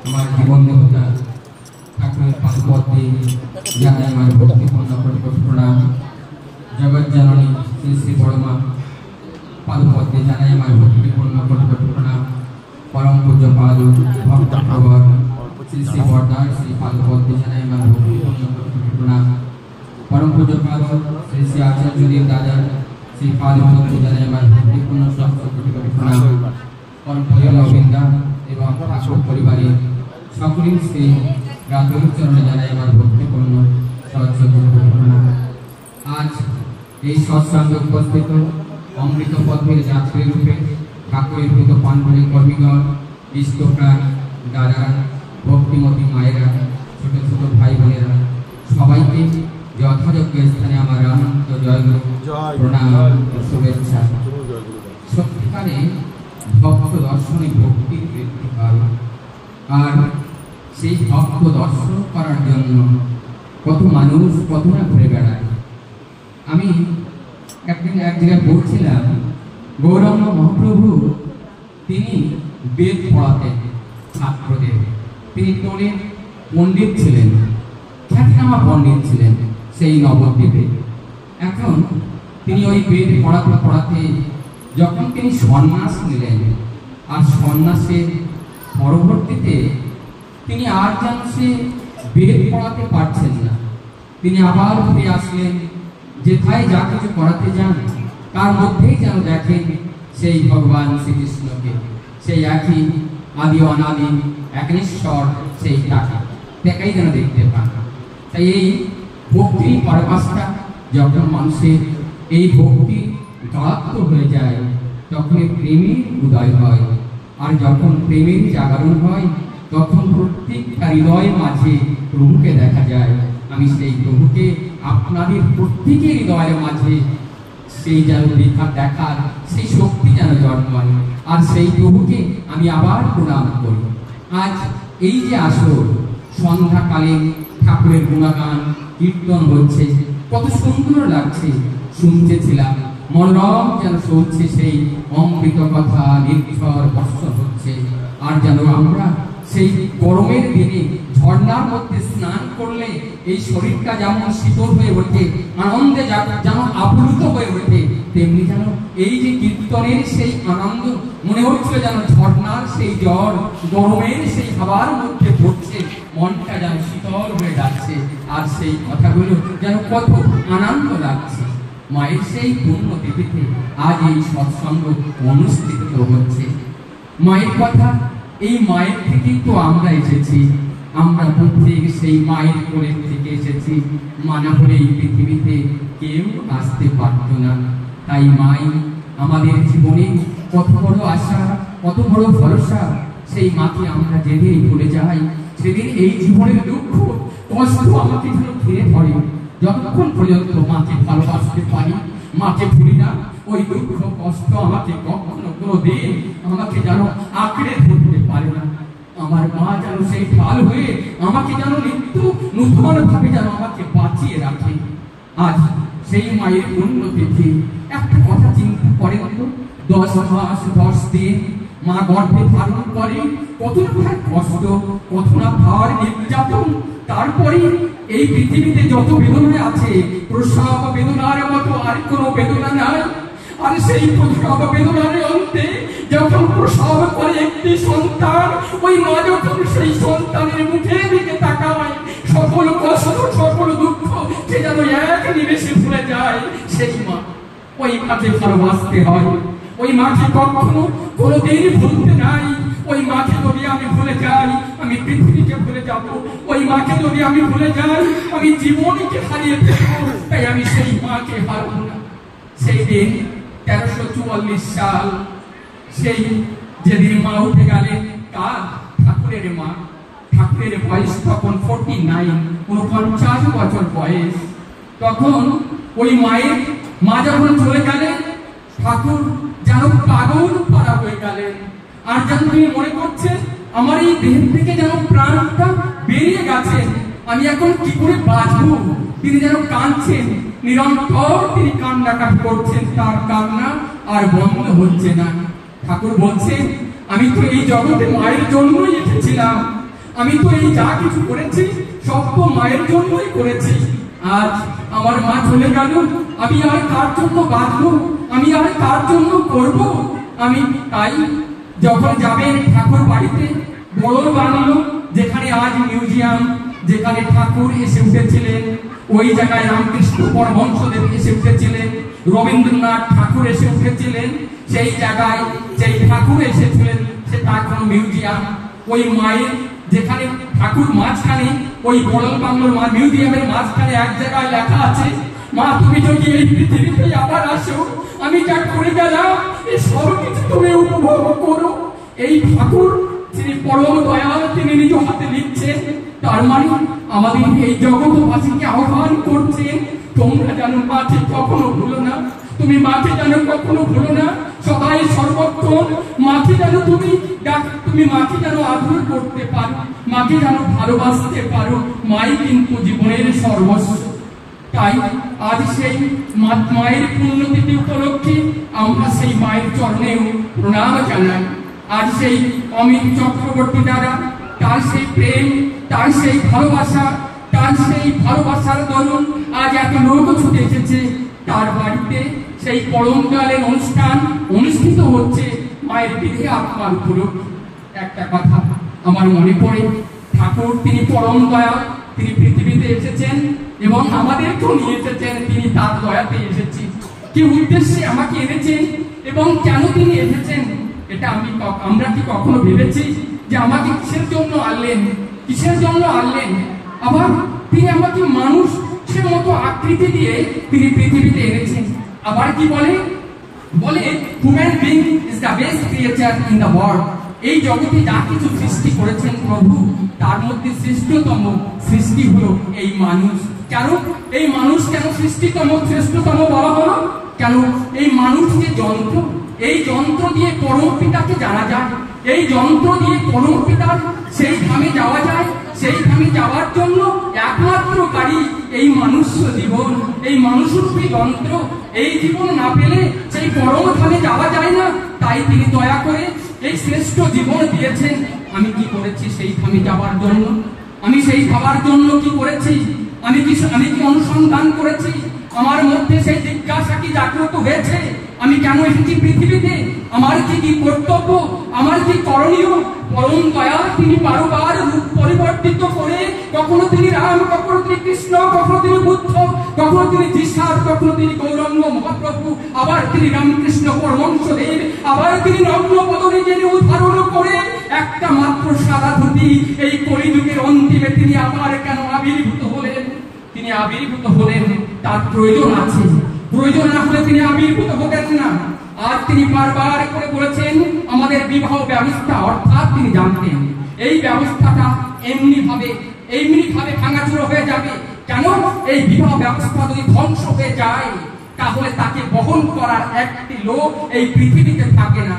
আমার জীবন দেবতা ঠাকুরের পাদপদ্মে জানাই আমার ভক্তিপূর্ণ প্রণাম। জগৎ জননী শ্রী শ্রী বড়মা পাদপদ্মে জানাই আমার ভক্তিপূর্ণ প্রণাম। পরম পূজ্যপাদ ভক্তপ্রবর শ্রী শ্রী বরদার শ্রী পাদপদ্মে জানাই আমার ভক্তিপূর্ণ প্রণাম। পরম পূজ্যপাদ শ্রী শ্রী আচার্যদেব দাদার শ্রী পাদপদ্মে জানাই আমার ভক্তিপূর্ণ প্রণাম। পরম পূজ্যবৃন্দা এবং ঠাকুর পরিবারের সকলের শ্রী রাতুল চরণে জানাই আমার ভক্তিপূর্ণ প্রণাম। আজ এই সৎসঙ্গে উপস্থিত অমৃত পথের যাত্রী রূপে ঠাকুরের ভূত পাণ্ডবের কর্মীগণ, ইষ্টপ্রাণ দাদা, ভক্তিমতী মায়েরা, ছোট ছোট ভাই বোনেরা, সবাইকে যথাযোগ্য স্থানে আমার অনন্ত জয়গুরু প্রণাম ও শুভেচ্ছা। সত্যিকারে ভক্ত দর্শনে ভক্তির বৃদ্ধি হয়, আর সেই ভক্ত দর্শন করার জন্য কত মানুষ কত না ঘুরে বেড়ায়। আমি একদিন এক জায়গায় বলছিলাম, গৌরাঙ্গ মহাপ্রভু তিনি বেদ পড়াতেন ছাত্রদের। তিনি তোরের পণ্ডিত ছিলেন, খ্যাতনামা পণ্ডিত ছিলেন সেই নবদ্বীপে। এখন তিনি ওই বেদ পড়াতে পড়াতে যখন তিনি সন্ন্যাস নিলেন, আর সন্ন্যাসের পরবর্তীতে তিনি আর যেন সে বেদ পড়াতে পারছেন না। তিনি আবার ফিরে আসলেন, যেথায় যা কিছু করাতে যান তার মধ্যেই যেন দেখেন সেই ভগবান শ্রীকৃষ্ণকে, সেই একই আদি অনাদি একনিশ্বর সেই তাকেই যেন দেখতে পান। তাই এই ভক্তির পরমাসটা যখন মানুষের এই ভক্তি গাঢ় হয়ে যায়, তখন প্রেমের উদয় হয়। আর যখন প্রেমের জাগরণ হয়, তখন প্রত্যেকটা হৃদয়ের মাঝে প্রভুকে দেখা যায়। আমি সেই প্রভুকে আপনাদের প্রত্যেকের হৃদয়ের মাঝে সেই যেন দেখার সেই শক্তি যেন জন্মায়, আর সেই প্রভুকে আমি আবার প্রণাম করি। আজ এই যে আসর, সন্ধ্যাকালে ঠাকুরের গুণগান কীর্তন হচ্ছে, কত সুন্দর লাগছে শুনতেছিলাম। মনোরম যেন চলছে সেই অমৃত কথা, নির্ঝর বর্ষণ হচ্ছে। আর যেন আমরা সেই গরমের দিনে ঝর্ণার মধ্যে স্নান করলে এই শরীরটা যেমন শীতল হয়ে ওঠে, আনন্দে যেন আপ্লুত হয়ে ওঠে, তেমনি যেন এই যে কীর্তনের সেই আনন্দ মনে হচ্ছিল যেন ঝর্ণার সেই জল গরমের সেই হাওয়ার মধ্যে পড়ছে, মনটা যেন শীতল হয়ে যাচ্ছে। আর সেই কথাগুলো যেন কত আনন্দ লাগছে। মায়ের সেই পূর্ণ তিথিতে আজ এই সৎসঙ্গ অনুষ্ঠিত হচ্ছে। মায়ের কথা, এই মায়ের থেকেই তো আমরা এসেছি। আমরা প্রত্যেক সেই মায়ের কোলের থেকে এসেছি। মা না হলে এই পৃথিবীতে কেউ আসতে পারত না। তাই মাই আমাদের জীবনে কত বড় আশা, কত বড় ভরসা। সেই মাকে আমরা যেদিন ভুলে যাই, সেদিন এই জীবনের দুঃখ কষ্ট আমাকে যেন ঘিরে ধরে। যতক্ষণ পর্যন্ত মাকে ভালোবাসতে পারি, মাকে ভুলি না, ওই দুঃখ কষ্ট আমাকে কখনো কোনো দিন আমাকে যেন আঁকড়ে ধরতে পারে না। আমার মা যেন সেই ঢাল হয়ে আমাকে যেন নিত্য নূতন ভাবে যেন আমাকে বাঁচিয়ে রাখে। আজ সেই মায়ের পুণ্যতিথি। একটা কথা চিন্তা করে, 10 মাস 10 দিন মা গর্ভে ধারণ করে, কত না কষ্ট, কত না ভার নির্যাতন। তারপরে এই পৃথিবীতে যত বেদনা আছে, প্রসব বেদনার মতো আর কোনো বেদনা নাই। আর সেই প্রসব বেদনার অন্তে যখন প্রসব করে একটি সন্তান, ওই মা যখন সেই সন্তানের মুখের দিকে তাকায়, সকল কষ্ট সকল দুঃখ সে যেন এক নিমেষে ভুলে যায়। সেই মা, ওই মাকে ভালোবাসতে হয়। ওই মাকে কখনো কোনোদিন ভুলতে নাই। ওই মাকে যদি আমি ভুলে যাই, আমি পৃথিবীকে ভুলে যাব। ওই মাকে যদি আমি ভুলে যাই, আমি জীবনকে হারিয়ে ফেলব। তাই আমি সেই মাকে হারাবো না। সেই দিন 1344 সাল, সেই যেদিন মা উঠে গেলেন, কার? ঠাকুরের মা। ঠাকুরের বয়স তখন 49, 49 বছর বয়স। তখন ওই মায়ের মা যখন চলে গেলেন, ঠাকুর যেন পাগল পাড়া হয়ে গেলেন। আর যেন তিনি মনে করছেন, আমার এই দেহ থেকে যেন প্রাণটা বেরিয়ে গেছে, আমি এখন কি করে বাঁচবো। তিনি যেন কাঁদছেন, নিরন্তর তিনি কান্নাকাটি করছেন, তার কান্না আর বন্ধ হচ্ছে না। ঠাকুর বলছেন, আমি তো এই জগতে মায়ের জন্যই এসেছিলাম। আমি তো এই যা কিছু করেছি সব তো মায়ের জন্যই করেছি। আজ আমার মা চলে গেল, আমি আর কার জন্য বাঁচবো, আমি আর কার জন্য করব? আমি তাই যখন যাবেন ঠাকুর বাড়িতে, বড় বাংলো যেখানে আজ মিউজিয়াম, যেখানে ঠাকুর এসে উঠেছিলেন, ওই জায়গায় রামকৃষ্ণ পরমহংসদেব এসে উঠেছিলেন, রবীন্দ্রনাথ ঠাকুর এসে উঠেছিলেন, সেই জায়গায় যেই ঠাকুর এসেছিলেন সেটা এখন মিউজিয়াম। ওই মায়ের যেখানে ঠাকুর মাঝখানে, ওই বড় বাংলোর মিউজিয়ামের মাঝখানে এক জায়গায় লেখা আছে, মা তুমি যদি এই পৃথিবীতে আবার আসো, আমি যা করে গেলাম এই সব কিছু তুমি উপভোগ করো। এই ঠাকুর তিনি পরম দয়াল, তিনি নিজ হাতে লিখছেন। তার মানে আমাদের এই জগৎবাসীকে আহ্বান করছেন, তোমরা যেন মাকে কখনো ভুলো না, তুমি মাকে যেন কখনো ভুলো না, সবাই সর্বক্ষণ মাকে যেন তুমি মাকে যেন আদর করতে পারো, মাকে যেন ভালোবাসতে পারো। মাই কিন্তু জীবনের সর্বস্ব। তাই আজ সেই মায়ের পুণ্যতিথি উপলক্ষে আমরা সেই মায়ের চরণেও প্রণাম জানাই। আজ সেই অমিত চক্রবর্তী দ্বারা তার সেই প্রেম, তার সেই ভালোবাসা, তার সেই ভালোবাসার দরুন আজ এত লোক ছুটে এসেছে তার বাড়িতে। সেই পরমকালের অনুষ্ঠান অনুষ্ঠিত হচ্ছে মায়ের বিধে আত্মার উপলক্ষে। একটা কথা আমার মনে পড়ে, ঠাকুর তিনি পরম দয়া, তিনি পৃথিবীতে এসেছেন এবং আমাদেরকেও নিয়ে এসেছেন। তিনি তার দয়াতে এসেছি, কি উদ্দেশ্যে আমাকে এনেছেন এবং কেন তিনি এসেছেন, এটা আমরা কি কখনো ভেবেছি যে আমাকে কিসের জন্য আনলেন, কিসের জন্য আনলেন? আবার তিনি আমাকে মানুষের মতো আকৃতি দিয়ে তিনি পৃথিবীতে এনেছেন। আবার কি বলে human being is the best creature in the world. এই জগতে যা কিছু সৃষ্টি করেছেন প্রভু, তার মধ্যে শ্রেষ্ঠতম সৃষ্টি হলো এই মানুষ। কেন এই মানুষ কেন শ্রেষ্ঠতম বলা হলো? কেন এই মানুষ যে যন্ত্র, এই যন্ত্র দিয়ে পরম পিতাকে জানা যায়, এই যন্ত্র দিয়ে পরম পিতার সেই ধামে যাওয়া যায়। সেই ধামে যাওয়ার জন্য একমাত্র গাড়ি এই মনুষ্য জীবন, এই মানুষরূপী যন্ত্র। এই জীবন না পেলে সেই পরম ধামে যাওয়া যায় না। তাই তিনি দয়া করে এই শ্রেষ্ঠ জীবন দিয়েছেন। আমি কি করেছি সেই ধামে যাওয়ার জন্য? আমি সেই যাওয়ার জন্য কি করেছি? আমি কি অনুসন্ধান করেছি? আমার মধ্যে সেই জিজ্ঞাসা কি জাগ্রত হয়েছে? আমি কেন এসেছি পৃথিবীতে? আমার কি কর্তব্য, আমার কি করণীয়? পরম দয়া তিনি বারবার রূপ পরিবর্তিত করে, কখনো তিনি রাম, কখনো তিনি কৃষ্ণ, কখনো তিনি বুদ্ধ, কখনো তিনি যিশার, কখনো তিনি গৌরাঙ্গ মহাপ্রভু, আবার তিনি রামকৃষ্ণ পরমহংসদেব, আবার তিনি নগ্ন বদনে জেনে উদ্ধারণ করে একটা মাত্র সাদা ধুতি এই কলিযুগের অন্তিমে তিনি আবার কেন আবির্ভূত হলেন? তিনি আবির্ভূত হলেন, তার প্রয়োজন আছে। প্রয়োজন না হলে তিনি আবির্ভূত হতেন না। আর তিনি বারবার করে বলেছেন আমাদের বিবাহ ব্যবস্থা, অর্থাৎ তিনি জানতেন এই ব্যবস্থাটা এমনি ভাবে ভাঙাচুরো হয়ে যাবে। কেন? এই বিবাহ ব্যবস্থা যদি ধ্বংস হয়ে যায় তাহলে তাকে বহন করার একটি লোক এই পৃথিবীতে থাকে না।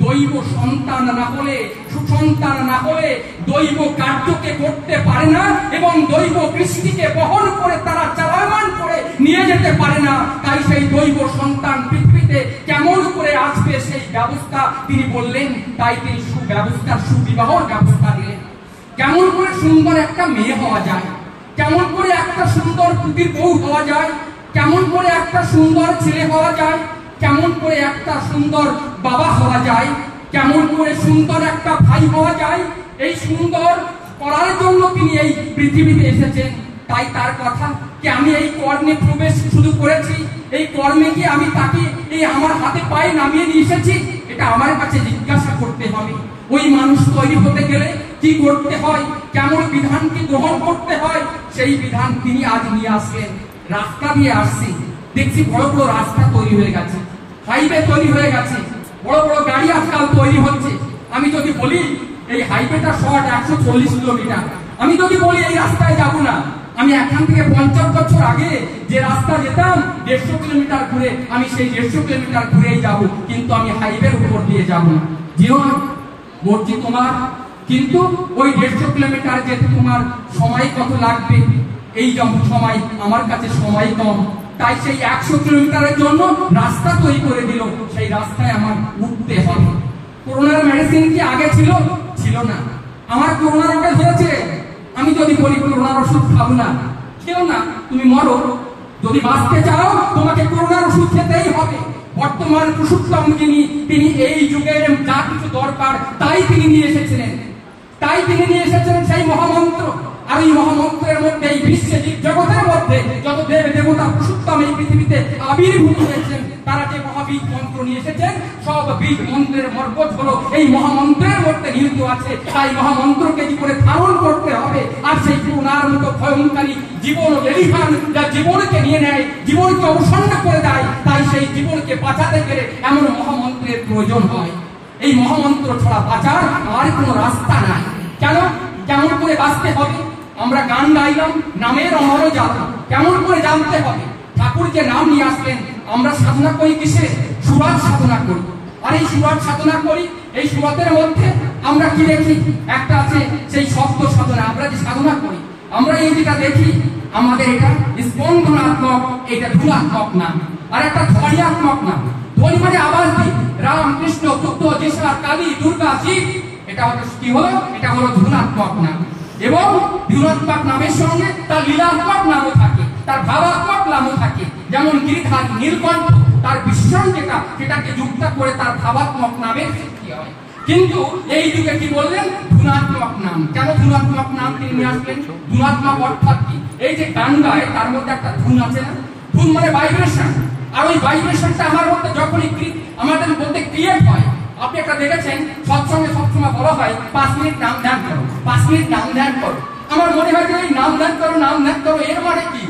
দৈব সন্তান না হলে, সুসন্তান না হলে দৈব কার্যকে করতে পারে না এবং দৈব কৃষ্টিকে বহন করে তারা চালায়মান করে নিয়ে যেতে পারে না। তাই সেই দৈব সন্তান পৃথিবীতে কেমন করে আসবে সেই ব্যবস্থা তিনি বললেন। তাই তিনি সুবিবাহর ব্যবস্থা দিলেন। কেমন করে সুন্দর একটা মেয়ে হওয়া যায়, কেমন করে একটা সুন্দর পুতির বউ হওয়া যায়, কেমন করে একটা সুন্দর ছেলে হওয়া যায়, কেমন করে একটা সুন্দর বাবা হওয়া যায়, কেমন করে সুন্দর একটা ভাই হওয়া যায়, এই সুন্দর করার জন্য তিনি এই পৃথিবীতে এসেছেন। তাই তার কথা কি আমি এই কর্মে প্রবেশ শুরু করেছি, এই কর্মে কি আমি তাকে এই আমার হাতে পায়ে নামিয়ে নিয়ে এসেছি? এটা আমার কাছে জিজ্ঞাসা করতে হবে। ওই মানুষ তৈরি হতে গেলে কি করতে হয়, কেমন বিধানকে গ্রহণ করতে হয়, সেই বিধান তিনি আজ নিয়ে আসলেন। রাস্তা দিয়ে আসছি, দেখছি বড় বড় রাস্তা তৈরি হয়ে গেছে, হাইওয়ে তৈরি হয়ে গেছে, বড় বড় গাড়ি আজকাল তৈরি হচ্ছে। আমি যদি বলি এই হাইওয়েটা শর্ট 140 কিলোমিটার, আমি যদি বলি এই রাস্তায় যাব না, আমি এখান থেকে 50 বছর আগে যে রাস্তা যেতাম 150 কিলোমিটার ঘুরে, আমি সেই 150 কিলোমিটার ঘুরেই যাব, কিন্তু আমি হাইওয়ের উপর দিয়ে যাব না। যেও না, মর্জি তোমার, কিন্তু ওই 150 কিলোমিটার যেতে তোমার সময় কত লাগবে? এই সময় আমার কাছে সময় কম। তাই সেই 100 কিলোমিটারের জন্য রাস্তা তৈরি করে দিল, সেই রাস্তায় আমার উঠতে হবে। করোনার মেডিসিন কি আগে ছিল? ছিল না। আমার করোনা রোগে ধরেছে, আমি যদি বলি করোনার ওষুধ খাবো না, খেও না, তুমি মরো। যদি বাঁচতে চাও তোমাকে করোনার ওষুধ খেতেই হবে। বর্তমান পুরুষোত্তম তিনি এই যুগের যা কিছু দরকার তাই তিনি নিয়ে এসেছিলেন, সেই মহামন্ত্র। আর এই মহামন্ত্রের মধ্যে এই বিশ্বে জগতের মধ্যে যত দেব দেবতা পুরুষোত্তম এই পৃথিবীতে আবির্ভূত হয়েছেন, তারা যে মহাবীজ মন্ত্র নিয়ে এসেছেন, সব বীজ মন্ত্রের মর্বত হলো এই মহামন্ত্রের মধ্যে নিহিত আছে। তাই মহামন্ত্রকে কি করে ধারণ করতে হবে। আর সেই করোনার মতো ভয়ঙ্করী জীবন লেলিহান যা জীবনকে নিয়ে নেয়, জীবনকে অবসন্ন করে দেয়, তাই সেই জীবনকে বাঁচাতে গেলে এমন মহামন্ত্রের প্রয়োজন হয়। এই মহামন্ত্র ছাড়া বাঁচার আর কোনো রাস্তা নাই। কেন, কেমন করে বাঁচতে হবে? আমরা গান গাইলাম নামের অমর জানা, কেমন করে জানতে হবে? ঠাকুর যে নাম নিয়ে আসলেন, আমরা সাধনা করি কিসে? সুরাত সাধনা করি। আর এই সুরাত সাধনা করি, এই সুরাতের মধ্যে আমরা কি দেখি? একটা আছে সেই শব্দ সাধনা। আমরা যে সাধনা করি, আমরা এই যেটা দেখি, আমাদের এটা স্পন্দনাত্মক, এটা ধূলাত্মক নাম, আর একটা ধ্বনিয়াত্মক নাম। ধ্বনি মানে আওয়াজ দিই, রাম কৃষ্ণ বুদ্ধ যেসা কালী দুর্গা শিব, এটা হলো কি হলো? এটা হলো ধূলাত্মক নাম। এবং ধূলাত্মক নামের সঙ্গে তার লীলাত্মক নামও থাকে, তার ভাবাত্মক নামও থাকে। যেমন গিরিধারী নীলকণ্ঠ, তার বিশ্বরণ যেটা, সেটাকে যুক্ত করে তার ভাবাত্মক নামের সৃষ্টি হয়। কিন্তু এই যুগে কি বললেন? ধূনাত্মক নাম। কেন ধূনাত্মক নাম তিনি নিয়ে আসলেন? ধূনাত্মক অর্থাৎ কি? এই যে গান গায় তার মধ্যে একটা ধুন আছে না? ধুন মানে ভাইব্রেশন। আর ওই ভাইব্রেশনটা আমার মধ্যে যখনই আমাদের মধ্যে ক্রিয়েট হয়, আপনি একটা দেখেছেন সৎসঙ্গে সবসময় বলা হয় 5 মিনিট নাম ধ্যান করো, 5 মিনিট নাম ধ্যান করো। আমার মনে হয় যে এই নাম ধ্যান করো, নাম ধ্যান করো, এর মানে কি?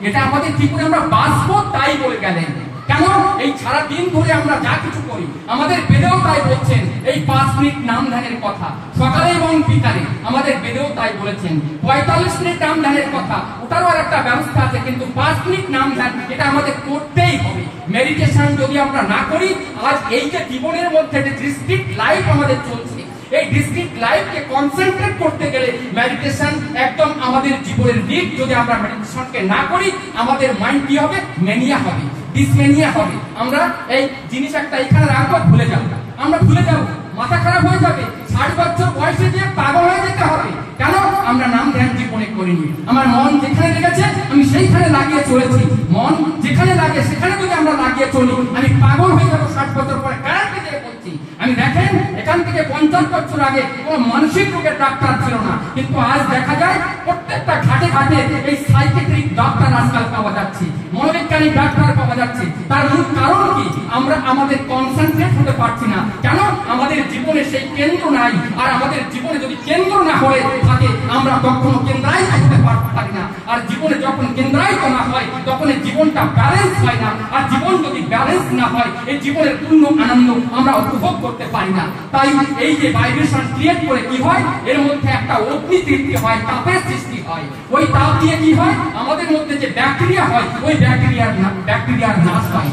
এটা আমাদের কি করে আমরা বাঁচবো তাই বলে গেলেন। কেন? এই সারা দিন ধরে আমরা যা কিছু করি, আমাদের বেদেও তাই বলছেন এই 5 মিনিট নাম ধ্যানের কথা। সকালে এবং বিকালে আমাদের বেদেও তাই বলেছেন। 45 মিনিট নাম ধ্যানের কথা, ওটারও আর একটা ব্যবস্থা আছে, কিন্তু 5 মিনিট নাম ধ্যান এটা আমাদের করতেই হবে। মেডিটেশন যদি আমরা না করি, আজ এই যে জীবনের মধ্যে যে ডিস্ট্রিক্ট লাইফ আমাদের চলছে, এই ডিস্ট্রিক্ট লাইফকে কনসেন্ট্রেট করতে গেলে মেডিটেশন একদম আমাদের জীবনের দিক। যদি আমরা মেডিটেশনকে না করি, আমাদের মাইন্ড কি হবে? মেনিয়া হবে, ডিসমেনিয়া হবে। আমরা এই জিনিস একটা এখানে রাখবো, ভুলে যাবো, আমরা ভুলে যাবো, মাথা খারাপ হয়ে যাবে। 60 বছর বয়সে যে পাগল হয়ে যেতে হবে। কেন? আমরা নাম ধ্যান জীবনে করিনি। আমার মন যেখানে লেগেছে আমি সেইখানে লাগিয়ে চলেছি। মন যেখানে লাগে সেখানে যদি আমরা লাগিয়ে চলি, আমি পাগল হয়ে যাবো 60 বছর পরে। গ্যারান্টি দিয়ে বলছি। আমি দেখেন, এখান থেকে 50 বছর আগে কোনো মানসিক রোগের ডাক্তার ছিল না, কিন্তু আজ দেখা যায় প্রত্যেকটা ঘাটে ঘাটে এই সাইকিয়াট্রিক ডাক্তার আজকাল পাওয়া যাচ্ছে, মনোবিজ্ঞানিক ডাক্তার পাওয়া যাচ্ছে। তার মূল কারণ কি? আমরা আমাদের কনসেন্ট্রেট হতে পারছি না। কেন? আমাদের জীবনে সেই কেন্দ্র নাই। আর আমাদের জীবনে যদি কেন্দ্র না হয়ে থাকে, আমরা কখনো কেন্দ্রায়িত হতে পারি না। আর জীবনে যখন কেন্দ্রায়িত না হয়, তখন এই জীবনটা ব্যালেন্স হয় না। আর জীবন যদি ব্যালেন্স না হয়, এই জীবনের পূর্ণ আনন্দ আমরা উপভোগ করতে পারি না। তাই এই যে ভাইব্রেশন ক্রিয়েট করে কি হয়? এর মধ্যে একটা অগ্নি সৃষ্টি হয়, তাপের সৃষ্টি হয়। ওই তাপ দিয়ে কি হয়? আমাদের মধ্যে যে ব্যাকটেরিয়া হয়, ওই ব্যাকটেরিয়ার নাশ হয়।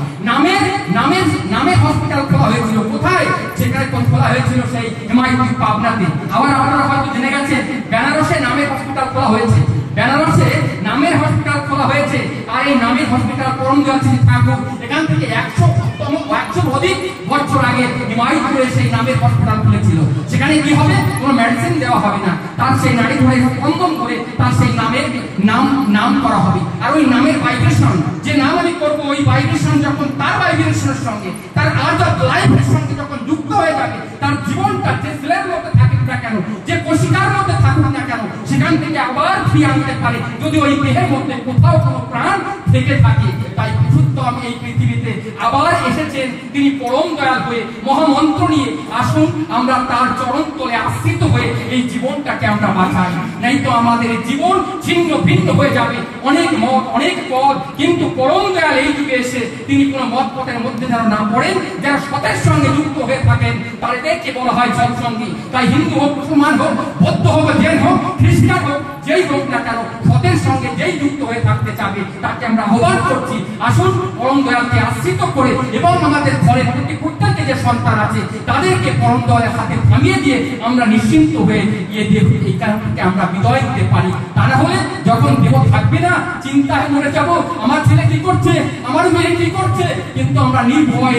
নামের হসপিটাল খোলা হয়েছিল কোথায়? সেখানে খোলা হয়েছিল সেই MIT পাবনাতে। আবার আপনারা হয়তো জেনে গেছেন বেনারসে নামের হসপিটাল খোলা হয়েছে। বেনারসে নামের হসপিটাল খোলা হয়েছে। আর এই নামের হসপিটাল পরমদয়াল ঠাকুর এখান থেকে 100 অধিক বছর আগে MIT করে সেই নামের হসপিটাল খুলেছিল। সেখানে কি হবে? কোনো মেডিসিন দেওয়া হবে না, তার সেই নারী ধরে স্পন্দন করে তার সেই নামের নাম করা হবে। আর ওই নামের ভাইব্রেশন, যে নাম আমি করবো, ওই ভাইব্রেশন যখন তার ভাইব্রেশনের সঙ্গে, তার আর্ট অফ লাইফের সঙ্গে যখন যুক্ত হয়ে যাবে, তার জীবনটা যে সেলের মধ্যে থাকুক না কেন, যে কোশিকার মধ্যে থাকুক না কেন, সেখান থেকে আবার ফিরে আনতে পারে, যদি ওই দেহের মধ্যে কোথাও কোনো প্রাণ থেকে থাকে। তাই পুরুষোত্তম এই পৃথিবীতে আবার এসেছেন, তিনি পরম দয়াল হয়ে মহামন্ত্র নিয়ে। আসুন আমরা তার চরণ তলে আশ্রিত হয়ে এই জীবনটাকে আমরা বাঁচাই, নাই তো আমাদের জীবন ছিন্ন ভিন্ন হয়ে যাবে। অনেক মত, অনেক পদ, কিন্তু পরম দয়াল এই যুগে এসে তিনি কোনো মত পথের মধ্যে যেন না পড়েন। যারা সতের সঙ্গে যুক্ত হয়ে থাকেন তাদেরকে বলা হয় সৎসঙ্গী। তাই হিন্দু হোক, মুসলমান হোক, বৌদ্ধ হোক, জৈন হোক, খ্রিস্টান হোক, যেই হোক না কেন, সতের সঙ্গে যেই যুক্ত হয়ে থাকতে চাবে তাকে আমরা আহ্বান করছি। আসুন পরম দয়ালকে আশ্রিত করে এবং আমাদের ঘরের প্রতি প্রত্যেককে যে সন্তান আছে তাদেরকে পরম দয়ার হাতে থামিয়ে দিয়ে আমরা নিশ্চিন্ত হয়ে এই কারণ থেকে আমরা বিদায় দিতে পারি। তা না হলে যখন দেহ থাকবে না চিন্তায় মরে যাব, আমার ছেলে কি করছে, আমার মেয়ে কি করছে, কিন্তু আমরা নির্ভয়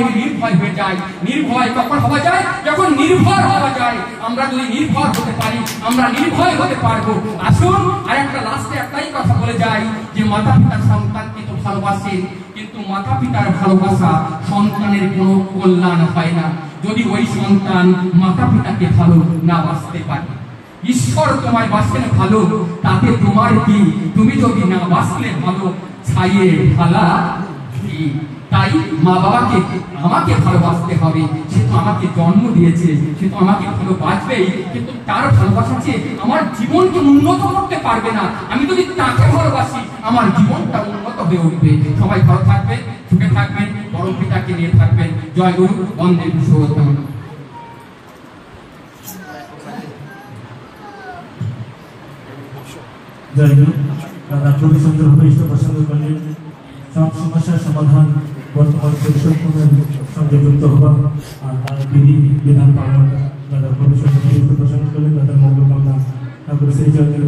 হয়ে যাই। নির্ভয় কখন হওয়া যায়? যখন নির্ভর হওয়া যায়। আমরা যদি নির্ভর হতে পারি আমরা নির্ভয় হতে পারবো। আসুন আর একটা লাস্টে একটাই কথা বলে যাই যে মাতা পিতা সন্তানকে তো ভালোবাসেন, কিন্তু মাতা পিতার ভালোবাসা সন্তানের কোনো কল্যাণ হয় না যদি ওই সন্তান মাতা পিতাকে ভালো না বাসতে পারে। ঈশ্বর তোমায় বাসেন ভালো, তাতে তোমার কি? তুমি যদি না বাসলে ভালো, ছাইয়ে ঢালা ঘি। তাই মা বাবাকে আমাকে ভালোবাসতে হবে। সে তো আমাকে জন্ম দিয়েছে, সে তো আমাকে ভালোবাসবেই, কিন্তু তার ভালোবাসা চেয়ে আমার জীবনকে উন্নত করতে পারবে না। আমি যদি তাকে ভালোবাসি আমার জীবনটা উন্নত হয়ে উঠবে। সবাই ভালো থাকবেন, সুখে থাকবেন, পরম পিতাকে নিয়ে থাকবেন। জয় গুরু, বন্দে পুরুষোত্তম। জয় গুরু। দাদা খুবই সুন্দরভাবে ইষ্ট প্রসঙ্গ করলেন। সব সমস্যার সমাধান বর্তমান পুরুষোত্তমের সঙ্গে যুক্ত হওয়া আর তার বিধি বিধান পালন। দাদা খুবই সুন্দরভাবে ইষ্ট প্রসঙ্গ করলেন। দাদার মঙ্গল কামনা ঠাকুর শ্রী চন্দ্র